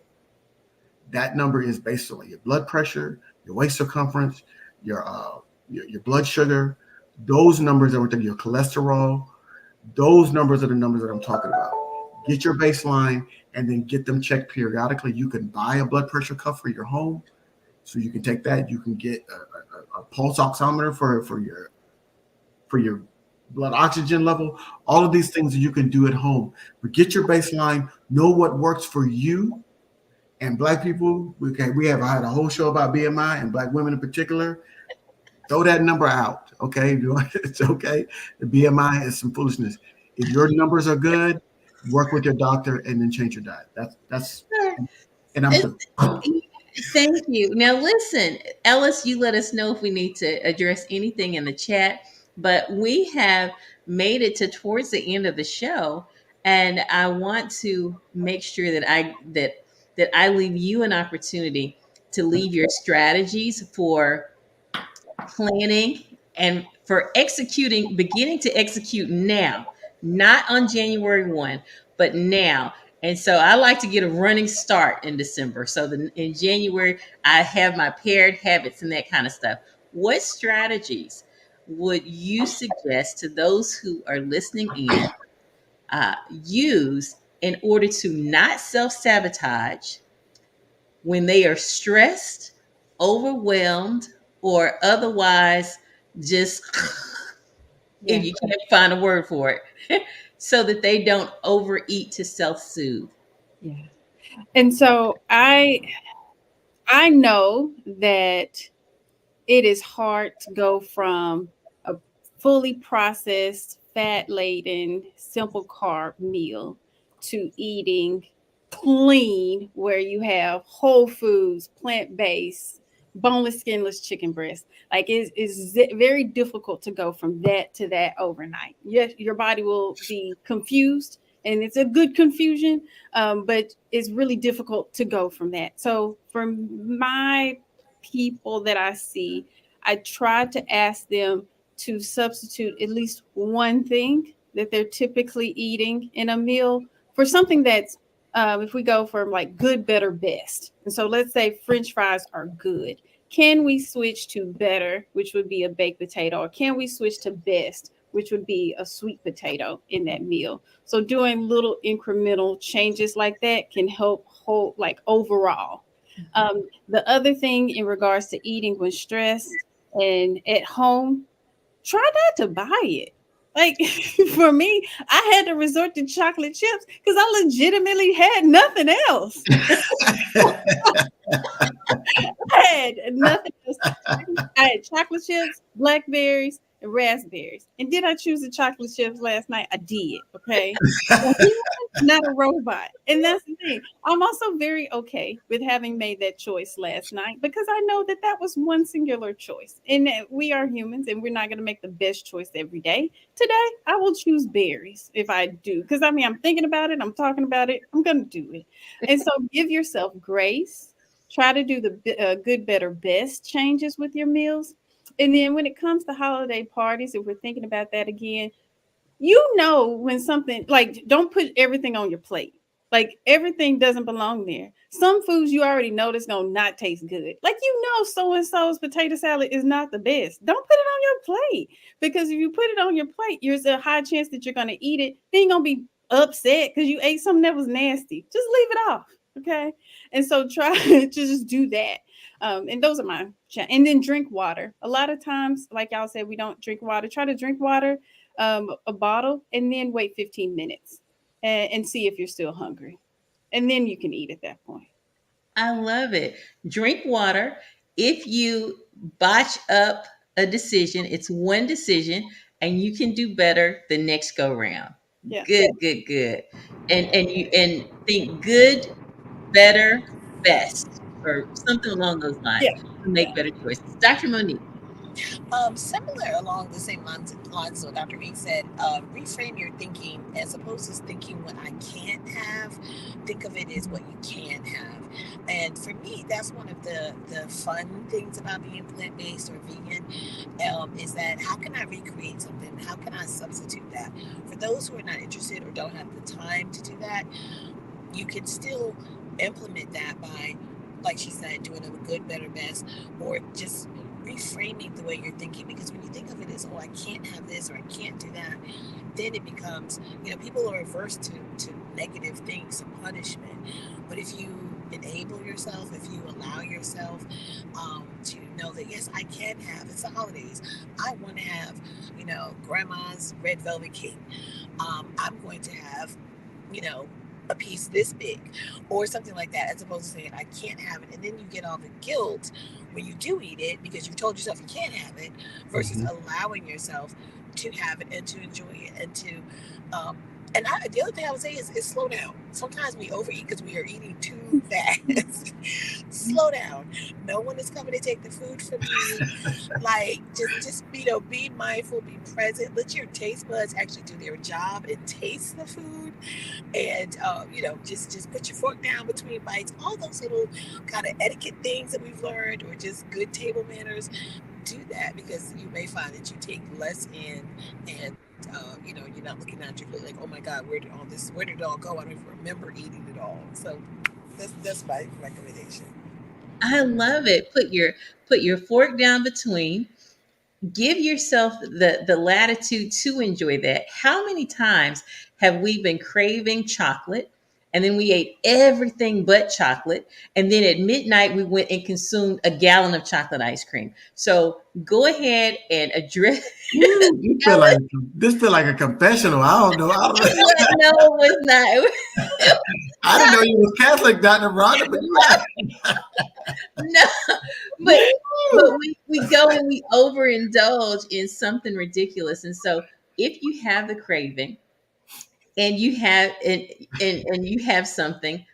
That number is based on your blood pressure, your waist circumference, your blood sugar. Those numbers are your cholesterol. Those numbers are the numbers that I'm talking about. Get your baseline and then get them checked periodically. You can buy a blood pressure cuff for your home, so you can take that. You can get a pulse oximeter for your blood oxygen level. All of these things you can do at home. But get your baseline. Know what works for you. And Black people, we have had a whole show about BMI and Black women in particular. Throw that number out, okay? It's okay. The BMI is some foolishness. If your numbers are good, work with your doctor and then change your diet. That's and I'm through. Thank you. Now, listen, Ellis, you let us know if we need to address anything in the chat, but we have made it to towards the end of the show, and I want to make sure that I leave you an opportunity to leave your strategies for planning and for executing, beginning to execute now, not on January 1, but now. And so I like to get a running start in December. So in January, I have my paired habits and that kind of stuff. What strategies would you suggest to those who are listening in use in order to not self sabotage when they are stressed overwhelmed, or otherwise just Yeah. if you can't find a word for it, so that they don't overeat to self-soothe. Yeah. And so I know that it is hard to go from a fully processed, fat laden, simple carb meal to eating clean, where you have whole foods, plant based, boneless, skinless chicken breast. Like it's very difficult to go from that to that overnight. Yes, your body will be confused, and it's a good confusion, but it's really difficult to go from that. So for my people that I see, I try to ask them to substitute at least one thing that they're typically eating in a meal for something that's, if we go from like good, better, best. And so let's say French fries are good. Can we switch to better, which would be a baked potato, or can we switch to best, which would be a sweet potato in that meal? So doing little incremental changes like that can help hold like overall. The other thing in regards to eating when stressed and at home, try not to buy it. Like for me, I had to resort to chocolate chips because I legitimately had nothing else. I had nothing else. I had chocolate chips, blackberries, and raspberries. And did I choose the chocolate chips last night? I did. Okay. A human, not a robot. And that's the thing. I'm also very okay with having made that choice last night because I know that that was one singular choice. And that we are humans and we're not going to make the best choice every day. Today, I will choose berries if I do. Because I mean, I'm thinking about it, I'm talking about it, I'm going to do it. And so give yourself grace. Try to do the good, better, best changes with your meals. And then when it comes to holiday parties, if we're thinking about that again, you know when something like don't put everything on your plate. Like everything doesn't belong there. Some foods you already know that's gonna not taste good. Like you know so and so's potato salad is not the best. Don't put it on your plate because if you put it on your plate, there's a high chance that you're gonna eat it. Then you're gonna be upset because you ate something that was nasty. Just leave it off. Okay. And so try to just do that. And those are my and then drink water. A lot of times, like y'all said, we don't drink water. Try to drink water, a bottle, and then wait 15 minutes and see if you're still hungry. And then you can eat at that point. I love it. Drink water. If you botch up a decision, it's one decision and you can do better the next go round. Yeah. Good, good, good. And think good, better, best, or something along those lines Yeah. to make better choices. Dr. Monique. Similar along the same lines so Dr. Reed said, reframe your thinking as opposed to thinking what I can't have, think of it as what you can have. And for me, that's one of the fun things about being plant-based or vegan, is that how can I recreate something? How can I substitute that? For those who are not interested or don't have the time to do that, you can still implement that by, like she said, doing a good, better, best, or just reframing the way you're thinking. Because when you think of it as, oh, I can't have this or I can't do that, then it becomes, people are averse to negative things, to punishment. But if you enable yourself, if you allow yourself to know that, yes, I can have, it's the holidays, I want to have, grandma's red velvet cake. I'm going to have, you know, a piece this big or something like that, as opposed to saying I can't have it, and then you get all the guilt when you do eat it because you told yourself you can't have it, versus Mhm. allowing yourself to have it and to enjoy it and to um the other thing I would say is slow down. Sometimes we overeat because we are eating too fast. Slow down. No one is coming to take the food from you. Like just be mindful, be present. Let your taste buds actually do their job and taste the food, and just put your fork down between bites. All those little kind of etiquette things that we've learned, or just good table manners, do that, because you may find that you take less in, and you're not looking at your plate like, oh my god, where did it all go? I don't even remember eating it all. So that's my recommendation. I love it. Put your fork down between. Give yourself the latitude to enjoy that. How many times have we been craving chocolate and then we ate everything but chocolate. And then at midnight, we went and consumed a gallon of chocolate ice cream. So go ahead and address. Woo, this feel like a confessional. I don't know. I don't know. No, it was not. It was I didn't know you was Catholic, Dr. Rhonda, but no, but we go and we overindulge in something ridiculous. And so if you have the craving and you have and you have something,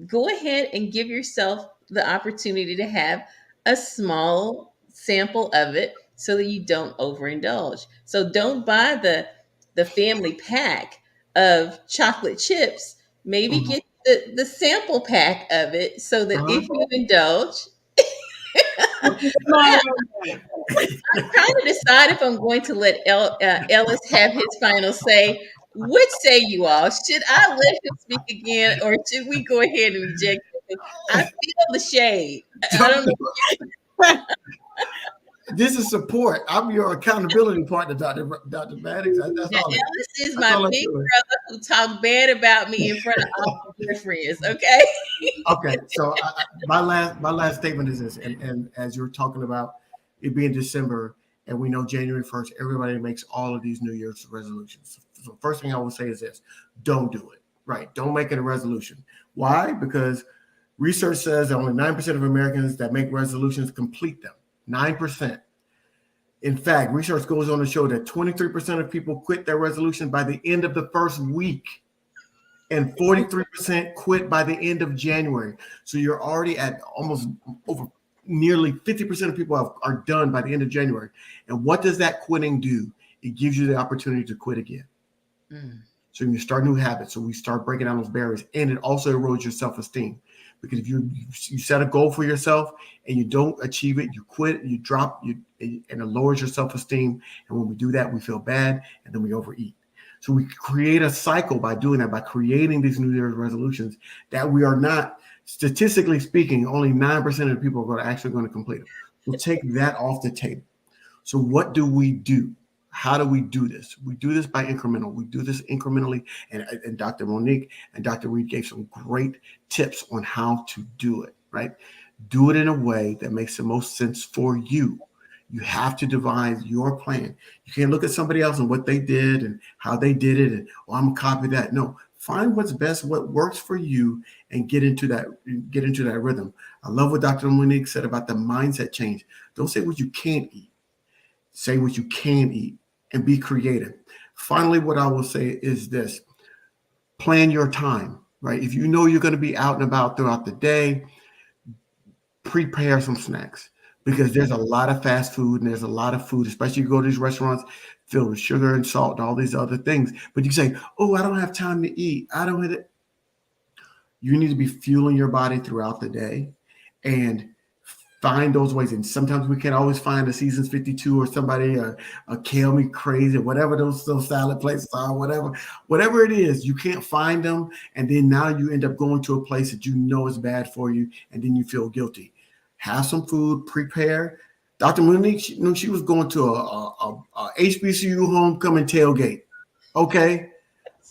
go ahead and give yourself the opportunity to have a small sample of it so that you don't overindulge. So don't buy the family pack of chocolate chips. Maybe Mhm. get the sample pack of it so that Uh-huh. if you indulge, Small. I'm trying to decide if I'm going to let Ellis have his final say. What say you all? Should I let him speak again, or should we go ahead and reject him? I feel the shade. I don't know. This is support. I'm your accountability partner, Dr. Maddox. That's Now, all. Ellis is That's my all I'm big doing. brother who talked bad about me in front of all my friends. Okay. Okay, so my last statement is this, and as you're talking about it being December, and we know January 1st, everybody makes all of these New Year's resolutions. So first thing I will say is this: don't do it. Right? Don't make it a resolution. Why? Because research says that only 9% of Americans that make resolutions complete them. 9%. In fact, research goes on to show that 23% of people quit their resolution by the end of the first week, and 43% quit by the end of January. So you're already at almost over nearly 50% of people are done by the end of January. And what does that quitting do? It gives you the opportunity to quit again. Mm. So you start new habits. So we start breaking down those barriers, and it also erodes your self-esteem, because if you set a goal for yourself and you don't achieve it, you quit, you drop, and it lowers your self-esteem. And when we do that, we feel bad, and then we overeat. So we create a cycle by doing that, by creating these New Year's resolutions that we are not, statistically speaking, only 9% of the people are actually going to complete them. We'll take that off the table. So what do we do? How do we do this? We do this by incremental. We do this incrementally. And Dr. Monique and Dr. Reed gave some great tips on how to do it, right? Do it in a way that makes the most sense for you. You have to devise your plan. You can't look at somebody else and what they did and how they did it, and I'm gonna copy that. No, find what's best, what works for you, and get into that rhythm. I love what Dr. Monique said about the mindset change. Don't say what you can't eat. Say what you can eat and be creative. Finally, what I will say is this: plan your time, right? If you know you're going to be out and about throughout the day, prepare some snacks, because there's a lot of fast food and there's a lot of food, especially you go to these restaurants filled with sugar and salt and all these other things. But you say, oh, I don't have time to eat. I don't have it. You need to be fueling your body throughout the day and find those ways. And sometimes we can't always find a Seasons 52 or somebody, a Kale Me Crazy, whatever those salad places are, whatever it is, you can't find them. And then now you end up going to a place that you know is bad for you, and then you feel guilty. Have some food, prepare. Dr. Monique, she was going to a HBCU homecoming tailgate. Okay.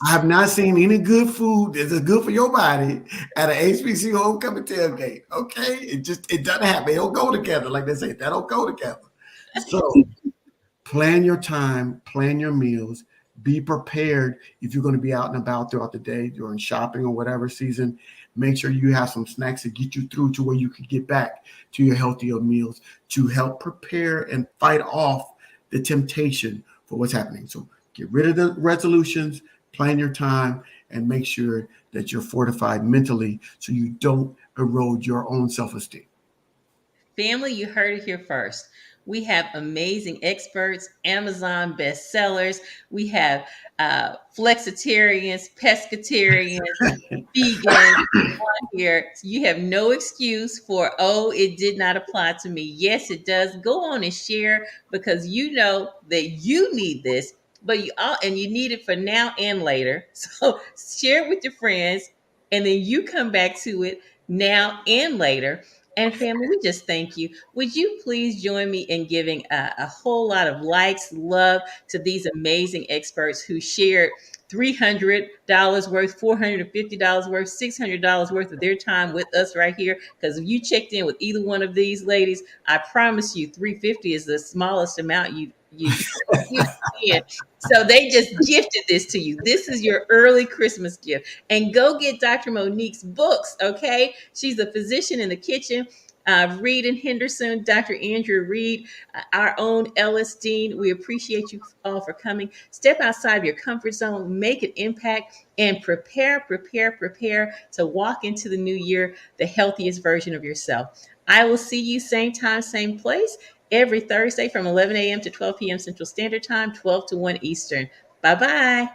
I have not seen any good food that's good for your body at an HBCU homecoming tailgate. Okay, it doesn't happen. They don't go together, like they say. They don't go together. So plan your time, plan your meals, be prepared if you're going to be out and about throughout the day during shopping or whatever season. Make sure you have some snacks to get you through to where you can get back to your healthier meals to help prepare and fight off the temptation for what's happening. So get rid of the resolutions, plan your time, and make sure that you're fortified mentally so you don't erode your own self-esteem. Family, you heard it here first. We have amazing experts, Amazon bestsellers. We have flexitarians, pescatarians, vegans on here. So you have no excuse for, oh, it did not apply to me. Yes, it does. Go on and share, because you know that you need this, but you need it for now and later. So share it with your friends, and then you come back to it now and later. And family, we just thank you. Would you please join me in giving a whole lot of likes, love to these amazing experts who shared $300 worth, $450 worth, $600 worth of their time with us right here? Because if you checked in with either one of these ladies, I promise you, 350 is the smallest amount you spend. So they just gifted this to you. This is your early Christmas gift. And go get Dr. Monique's books, okay? She's a physician in the kitchen. Reed and Henderson, Dr. Andrew Reed, our own Ellis Dean. We appreciate you all for coming. Step outside of your comfort zone, make an impact, and prepare to walk into the new year the healthiest version of yourself. I will see you same time, same place every Thursday from 11 a.m. to 12 p.m. Central Standard Time, 12 to 1 Eastern. Bye bye.